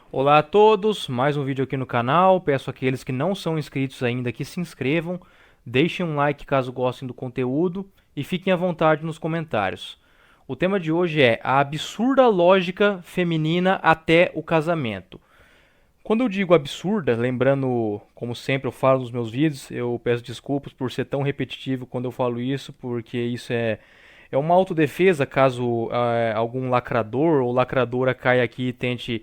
Olá a todos, mais um vídeo aqui no canal. Peço àqueles que não são inscritos ainda que se inscrevam, deixem um like caso gostem do conteúdo e fiquem à vontade nos comentários. O tema de hoje é a absurda lógica feminina até o casamento. Quando eu digo absurda, lembrando, como sempre eu falo nos meus vídeos, eu peço desculpas por ser tão repetitivo quando eu falo isso, porque isso é uma autodefesa caso algum lacrador ou lacradora caia aqui e tente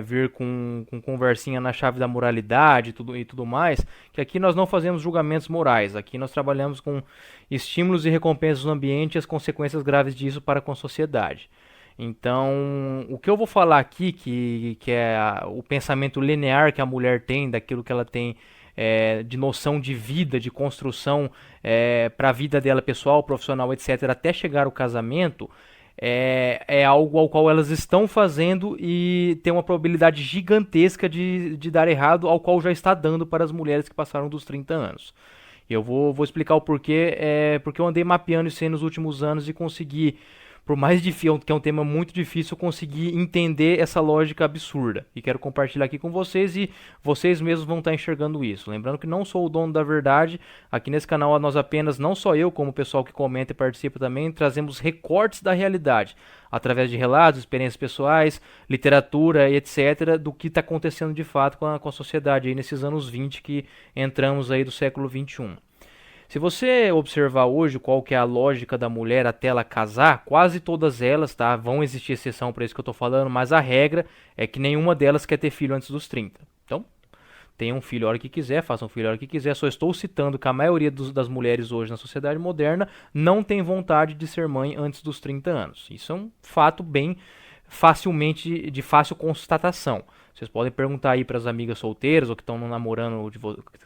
vir com conversinha na chave da moralidade e tudo mais, que aqui nós não fazemos julgamentos morais, aqui nós trabalhamos com estímulos e recompensas no ambiente e as consequências graves disso para com a sociedade. Então, o que eu vou falar aqui, que é o pensamento linear que a mulher tem, daquilo que ela tem de noção de vida, de construção para a vida dela pessoal, profissional, etc., até chegar ao casamento, é algo ao qual elas estão fazendo e tem uma probabilidade gigantesca de dar errado, ao qual já está dando para as mulheres que passaram dos 30 anos. Eu vou explicar o porquê, porque eu andei mapeando isso aí nos últimos anos e consegui, por mais difícil, que é um tema muito difícil, eu consegui entender essa lógica absurda. E quero compartilhar aqui com vocês e vocês mesmos vão estar enxergando isso. Lembrando que não sou o dono da verdade, aqui nesse canal nós apenas, não só eu, como o pessoal que comenta e participa também, trazemos recortes da realidade, através de relatos, experiências pessoais, literatura e etc., do que está acontecendo de fato com a sociedade aí nesses anos 20 que entramos aí do século 21. Se você observar hoje qual que é a lógica da mulher até ela casar, quase todas elas, tá? Vão existir exceção para isso que eu estou falando, mas a regra é que nenhuma delas quer ter filho antes dos 30. Então, tenha um filho a hora que quiser, faça um filho a hora que quiser. Só estou citando que a maioria das mulheres hoje na sociedade moderna não tem vontade de ser mãe antes dos 30 anos. Isso é um fato bem facilmente de fácil constatação. Vocês podem perguntar aí para as amigas solteiras ou que estão namorando,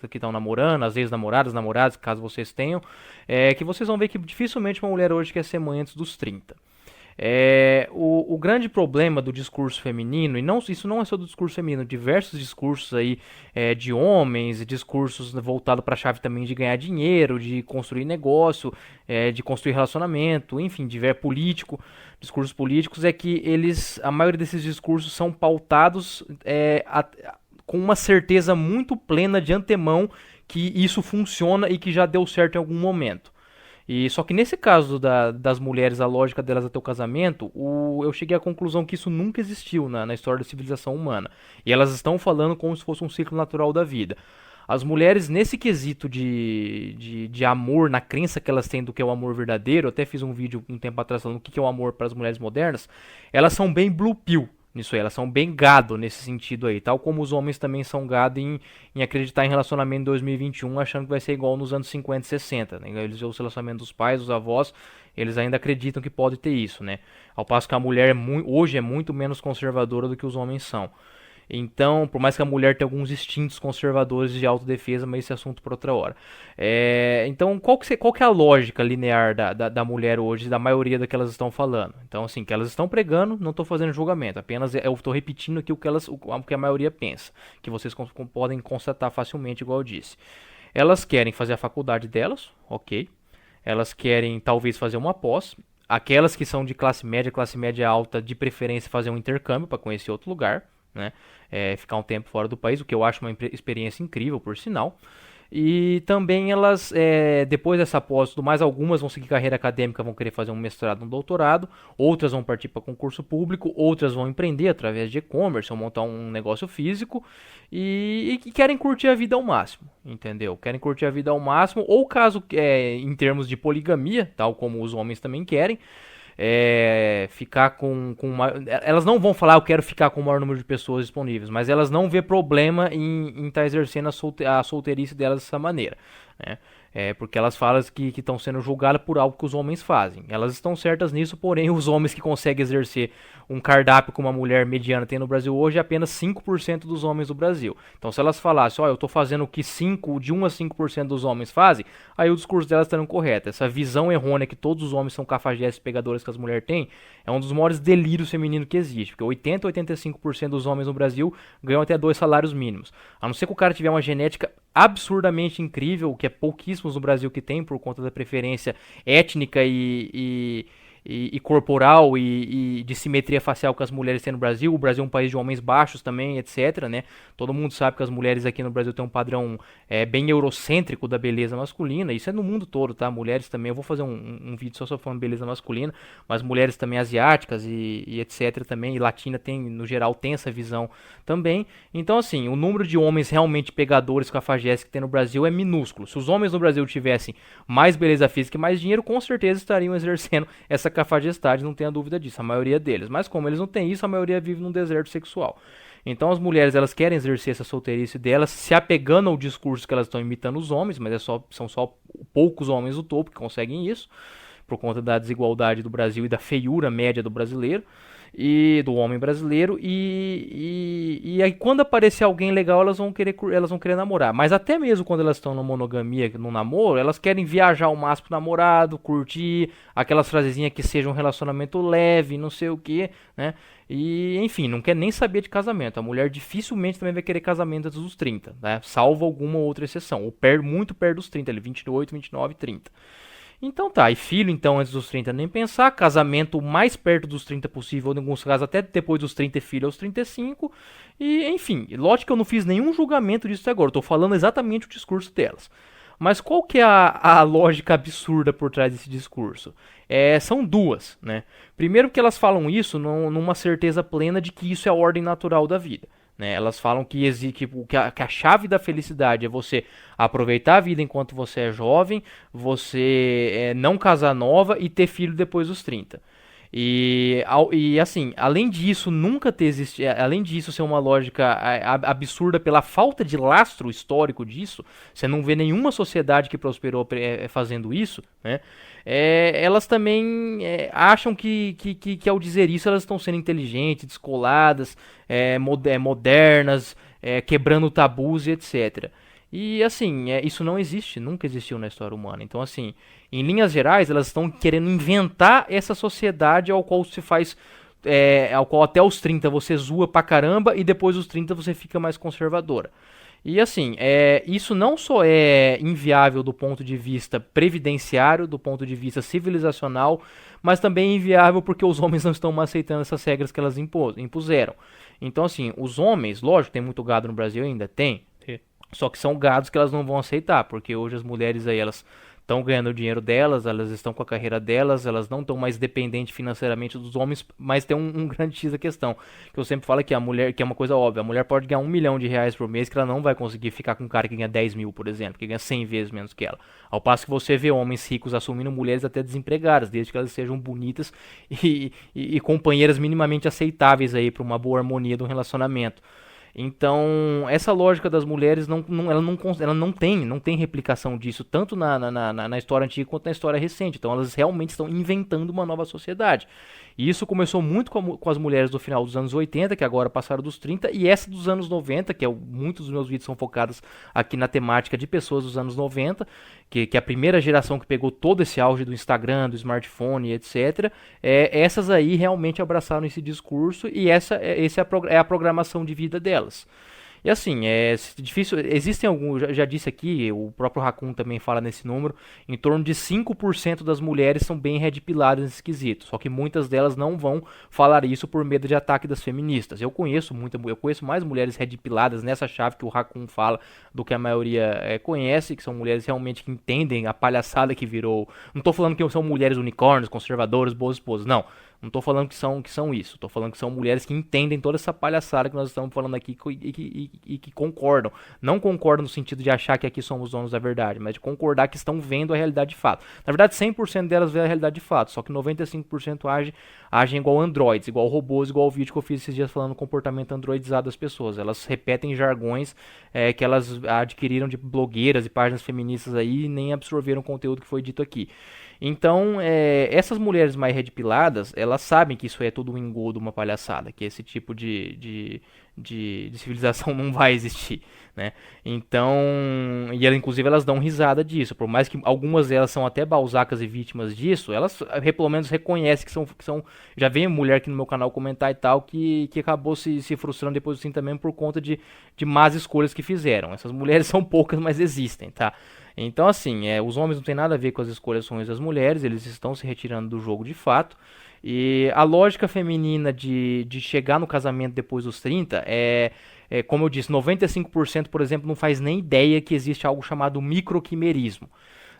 que estão namorando, às vezes namoradas, namorados, caso vocês tenham, que vocês vão ver que dificilmente uma mulher hoje quer ser mãe antes dos 30. O grande problema do discurso feminino, e não, isso não é só do discurso feminino, diversos discursos aí de homens, discursos voltados para a chave também de ganhar dinheiro, de construir negócio, de construir relacionamento, enfim, político, discursos políticos, é que a maioria desses discursos são pautados com uma certeza muito plena de antemão que isso funciona e que já deu certo em algum momento. E só que nesse caso das mulheres, a lógica delas até o casamento, eu cheguei à conclusão que isso nunca existiu na história da civilização humana. E elas estão falando como se fosse um ciclo natural da vida. As mulheres, nesse quesito de amor, na crença que elas têm do que é o amor verdadeiro, eu até fiz um vídeo um tempo atrás falando o que é o amor para as mulheres modernas, elas são bem blue pill nisso aí, elas são bem gado nesse sentido aí, tal como os homens também são gado em acreditar em relacionamento em 2021, achando que vai ser igual nos anos 50 e 60, né? Eles veem o relacionamento dos pais, dos avós, eles ainda acreditam que pode ter isso, né? Ao passo que a mulher hoje é muito menos conservadora do que os homens são. Então, por mais que a mulher tenha alguns instintos conservadores de autodefesa, mas esse é assunto para outra hora. Então, qual que é a lógica linear da mulher hoje, da maioria da que elas estão falando? Então, assim, que elas estão pregando, não estou fazendo julgamento, apenas eu estou repetindo aqui o que a maioria pensa, que vocês podem constatar facilmente, igual eu disse. Elas querem fazer a faculdade delas, ok. Elas querem, talvez, fazer uma pós. Aquelas que são de classe média alta, de preferência, fazer um intercâmbio para conhecer outro lugar, né? Ficar um tempo fora do país, o que eu acho uma experiência incrível, por sinal. E também elas, depois dessa pós, tudo mais, algumas vão seguir carreira acadêmica, vão querer fazer um mestrado, um doutorado, outras vão partir para concurso público, outras vão empreender através de e-commerce, ou montar um negócio físico e querem curtir a vida ao máximo, entendeu? Querem curtir a vida ao máximo, ou caso, em termos de poligamia, tal como os homens também querem, ficar com uma, elas não vão falar eu quero ficar com o maior número de pessoas disponíveis, mas elas não vê problema em estar exercendo a solteirice delas dessa maneira, né? Porque elas falam que estão sendo julgadas por algo que os homens fazem. Elas estão certas nisso, porém os homens que conseguem exercer um cardápio que uma mulher mediana tem no Brasil hoje é apenas 5% dos homens do Brasil. Então se elas falassem, eu estou fazendo o que de 1 a 5% dos homens fazem, aí o discurso delas estaria correto. Essa visão errônea que todos os homens são cafajestes pegadores que as mulheres têm, é um dos maiores delírios femininos que existe. Porque 80 a 85% dos homens no Brasil ganham até 2 salários mínimos. A não ser que o cara tiver uma genética absurdamente incrível, que é pouquíssimos no Brasil que tem, por conta da preferência étnica e corporal e de simetria facial que as mulheres têm no Brasil. O Brasil é um país de homens baixos também, etc, né? Todo mundo sabe que as mulheres aqui no Brasil têm um padrão bem eurocêntrico da beleza masculina. Isso é no mundo todo, tá? Mulheres também. Eu vou fazer um vídeo só falando beleza masculina, mas mulheres também asiáticas e etc também, e latina tem, no geral, tem essa visão também. Então, assim, o número de homens realmente pegadores com a cafajeste que tem no Brasil é minúsculo. Se os homens no Brasil tivessem mais beleza física e mais dinheiro, com certeza estariam exercendo essa cafajestade, não tenha dúvida disso, a maioria deles. Mas como eles não têm isso, a maioria vive num deserto sexual. Então as mulheres, elas querem exercer essa solteirice delas, se apegando ao discurso que elas estão imitando os homens, mas são só poucos homens do topo que conseguem isso, por conta da desigualdade do Brasil e da feiura média do brasileiro e do homem brasileiro. E aí quando aparecer alguém legal, elas vão querer namorar. Mas até mesmo quando elas estão na monogamia, no namoro, elas querem viajar ao máximo com o namorado, curtir, aquelas frasezinhas que seja um relacionamento leve, não sei o que, né? E, enfim, não quer nem saber de casamento. A mulher dificilmente também vai querer casamento antes dos 30, né? Salvo alguma outra exceção. Ou muito perto dos 30, ali, 28, 29, 30. Então tá, e filho então antes dos 30 nem pensar, casamento mais perto dos 30 possível, em alguns casos até depois dos 30 e filho aos 35, e enfim, lógico que eu não fiz nenhum julgamento disso agora, eu tô falando exatamente o discurso delas. Mas qual que é a lógica absurda por trás desse discurso? São duas, né? Primeiro que elas falam isso numa certeza plena de que isso é a ordem natural da vida. Né? Elas falam que a chave da felicidade é você aproveitar a vida enquanto você é jovem, você não casar nova e ter filho depois dos 30. E assim, além disso nunca ter existido, além disso ser uma lógica absurda pela falta de lastro histórico disso, você não vê nenhuma sociedade que prosperou fazendo isso, né? Elas também acham que ao dizer isso elas estão sendo inteligentes, descoladas, modernas, quebrando tabus e etc. E assim, isso não existe, nunca existiu na história humana. Então assim, em linhas gerais, elas estão querendo inventar essa sociedade ao qual se faz, ao qual até os 30 você zoa pra caramba e depois dos 30 você fica mais conservadora. E assim, isso não só é inviável do ponto de vista previdenciário, do ponto de vista civilizacional, mas também é inviável porque os homens não estão mais aceitando essas regras que elas impuseram. Então assim, os homens, lógico, tem muito gado no Brasil ainda, tem. Só que são gados que elas não vão aceitar, porque hoje as mulheres aí, elas estão ganhando o dinheiro delas, elas estão com a carreira delas, elas não estão mais dependentes financeiramente dos homens, mas tem um grande X da questão, que eu sempre falo que a mulher, que é uma coisa óbvia, a mulher pode ganhar R$ 1 milhão por mês, que ela não vai conseguir ficar com um cara que ganha 10 mil, por exemplo, que ganha 100 vezes menos que ela. Ao passo que você vê homens ricos assumindo mulheres até desempregadas, desde que elas sejam bonitas e companheiras minimamente aceitáveis aí para uma boa harmonia do relacionamento. Então, essa lógica das mulheres, ela não tem replicação disso, tanto na história antiga quanto na história recente. Então, elas realmente estão inventando uma nova sociedade. E isso começou muito com as mulheres do final dos anos 80, que agora passaram dos 30, e essa dos anos 90, que muitos dos meus vídeos são focados aqui na temática de pessoas dos anos 90, que é a primeira geração que pegou todo esse auge do Instagram, do smartphone, etc. Essas aí realmente abraçaram esse discurso e essa é a programação de vida delas. E assim, é difícil. Existem alguns, já disse aqui, o próprio Raccoon também fala nesse número, em torno de 5% das mulheres são bem redpiladas nesse quesito. Só que muitas delas não vão falar isso por medo de ataque das feministas. Eu conheço mais mulheres redpiladas nessa chave que o Raccoon fala do que a maioria conhece, que são mulheres realmente que entendem a palhaçada que virou. Não estou falando que são mulheres unicórnios, conservadoras, boas esposas, não. Não tô falando que são isso, tô falando que são mulheres que entendem toda essa palhaçada que nós estamos falando aqui e que concordam. Não concordam no sentido de achar que aqui somos donos da verdade, mas de concordar que estão vendo a realidade de fato. Na verdade, 100% delas vê a realidade de fato, só que 95% agem igual androids, igual robôs, igual o vídeo que eu fiz esses dias falando do comportamento androidizado das pessoas. Elas repetem jargões que elas adquiriram de blogueiras e páginas feministas aí e nem absorveram o conteúdo que foi dito aqui. Então, essas mulheres mais redpiladas, elas sabem que isso é tudo um engodo, uma palhaçada, que esse tipo de civilização não vai existir, né? Então, inclusive elas dão risada disso, por mais que algumas delas são até balzacas e vítimas disso, elas pelo menos reconhecem que são já veio mulher aqui no meu canal comentar e tal, que acabou se frustrando depois assim também por conta de más escolhas que fizeram. Essas mulheres são poucas, mas existem, tá? Então, assim, os homens não têm nada a ver com as escolhas ruins das mulheres, eles estão se retirando do jogo de fato. E a lógica feminina de chegar no casamento depois dos 30 como eu disse, 95%, por exemplo, não faz nem ideia que existe algo chamado microquimerismo.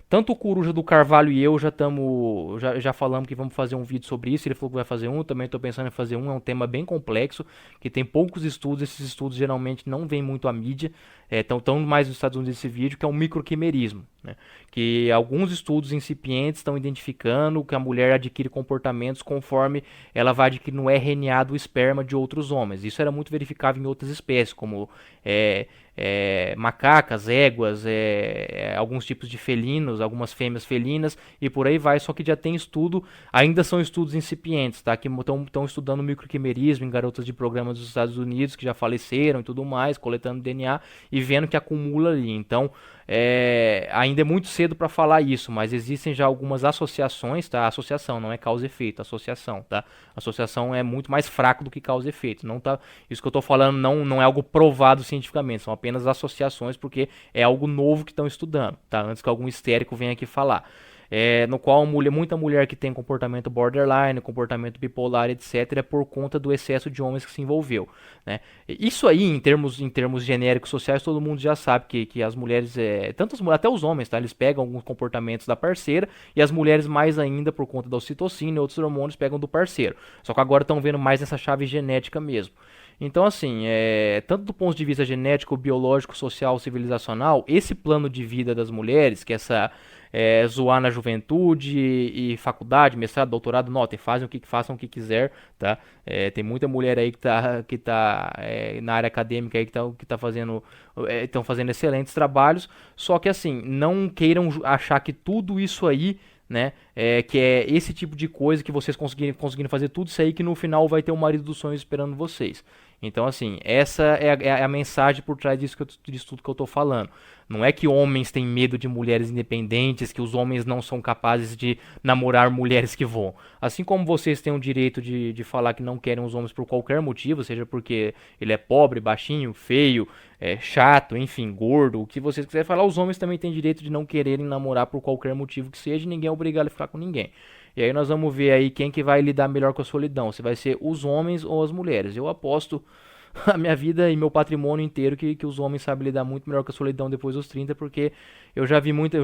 Tanto o Coruja do Carvalho e eu já falamos que vamos fazer um vídeo sobre isso. Ele falou que vai fazer um, eu também estou pensando em fazer um. É um tema bem complexo, que tem poucos estudos. Esses estudos geralmente não vêm muito à mídia, estão mais nos Estados Unidos esse vídeo, que é o microquimerismo, né? Que alguns estudos incipientes estão identificando que a mulher adquire comportamentos conforme ela vai adquirindo o RNA do esperma de outros homens. Isso era muito verificável em outras espécies, como macacas, éguas, alguns tipos de felinos, algumas fêmeas felinas e por aí vai. Só que já tem estudo, ainda são estudos incipientes, tá? Que estão estudando microquimerismo em garotas de programas dos Estados Unidos que já faleceram e tudo mais, coletando DNA e vendo que acumula ali. Então, ainda é muito cedo para falar isso, mas existem já algumas associações, tá? Associação, não é causa e efeito, associação, tá? Associação é muito mais fraco do que causa e efeito. Não tá, isso que eu estou falando não é algo provado cientificamente, são apenas associações porque é algo novo que estão estudando, tá? Antes que algum histérico venha aqui falar. No qual muita mulher que tem comportamento borderline, comportamento bipolar, etc., é por conta do excesso de homens que se envolveu, né? Isso aí, em termos genéricos sociais, todo mundo já sabe que as mulheres, até os homens, tá? Eles pegam alguns comportamentos da parceira e as mulheres mais ainda por conta da ocitocina e outros hormônios pegam do parceiro. Só que agora estão vendo mais nessa chave genética mesmo. Então, assim, tanto do ponto de vista genético, biológico, social, civilizacional, esse plano de vida das mulheres, que zoar na juventude e faculdade, mestrado, doutorado, notem, façam o que quiser, tá? Tem muita mulher aí que tá na área acadêmica aí que tá fazendo, estão fazendo excelentes trabalhos, só que assim, não queiram achar que tudo isso aí, né, que é esse tipo de coisa que vocês conseguirem fazer tudo isso aí que no final vai ter o marido dos sonhos esperando vocês. Então, assim, essa é a mensagem por trás disso tudo que eu tô falando. Não é que homens têm medo de mulheres independentes, que os homens não são capazes de namorar mulheres que voam. Assim como vocês têm o direito de falar que não querem os homens por qualquer motivo, seja porque ele é pobre, baixinho, feio, chato, enfim, gordo, o que vocês quiserem falar, os homens também têm direito de não quererem namorar por qualquer motivo que seja, e ninguém é obrigado a ficar com ninguém. E aí nós vamos ver aí quem que vai lidar melhor com a solidão, se vai ser os homens ou as mulheres. Eu aposto a minha vida e meu patrimônio inteiro que os homens sabem lidar muito melhor com a solidão depois dos 30, porque eu já vi muito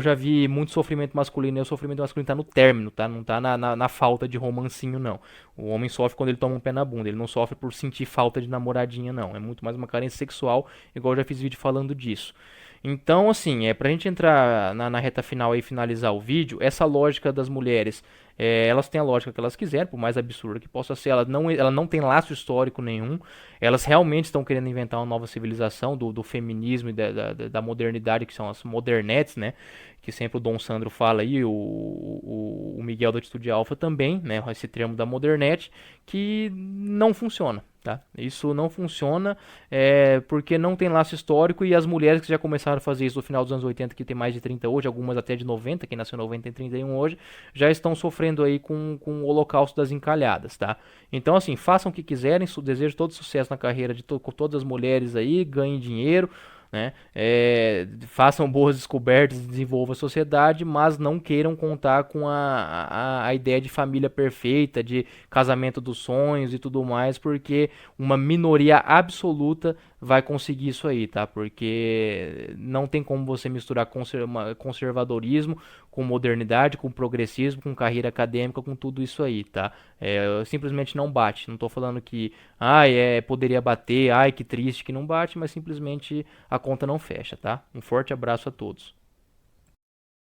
sofrimento masculino, e o sofrimento masculino tá no término, tá? Não tá na falta de romancinho, não. O homem sofre quando ele toma um pé na bunda, ele não sofre por sentir falta de namoradinha, não. É muito mais uma carência sexual, igual eu já fiz vídeo falando disso. Então, assim, pra gente entrar na reta final e finalizar o vídeo, essa lógica das mulheres, elas têm a lógica que elas quiserem, por mais absurda que possa ser, ela não tem laço histórico nenhum, elas realmente estão querendo inventar uma nova civilização do feminismo e da modernidade, que são as modernettes, né? Que sempre o Dom Sandro fala aí, o Miguel da Atitude Alfa também, né? Esse termo da modernete, que não funciona. Tá? Isso não funciona porque não tem laço histórico e as mulheres que já começaram a fazer isso no final dos anos 80, que tem mais de 30 hoje, algumas até de 90, quem nasceu em 90 tem 31 hoje, já estão sofrendo aí com o holocausto das encalhadas, tá? Então, assim, façam o que quiserem, desejo todo sucesso na carreira de todas as mulheres aí, ganhem dinheiro, né? Façam boas descobertas, desenvolvam a sociedade, mas não queiram contar com a ideia de família perfeita, de casamento dos sonhos e tudo mais, porque uma minoria absoluta vai conseguir isso aí, tá? Porque não tem como você misturar conservadorismo com modernidade, com progressismo, com carreira acadêmica, com tudo isso aí, tá? Simplesmente não bate. Não tô falando que, poderia bater, que triste que não bate, mas simplesmente a conta não fecha, tá? Um forte abraço a todos.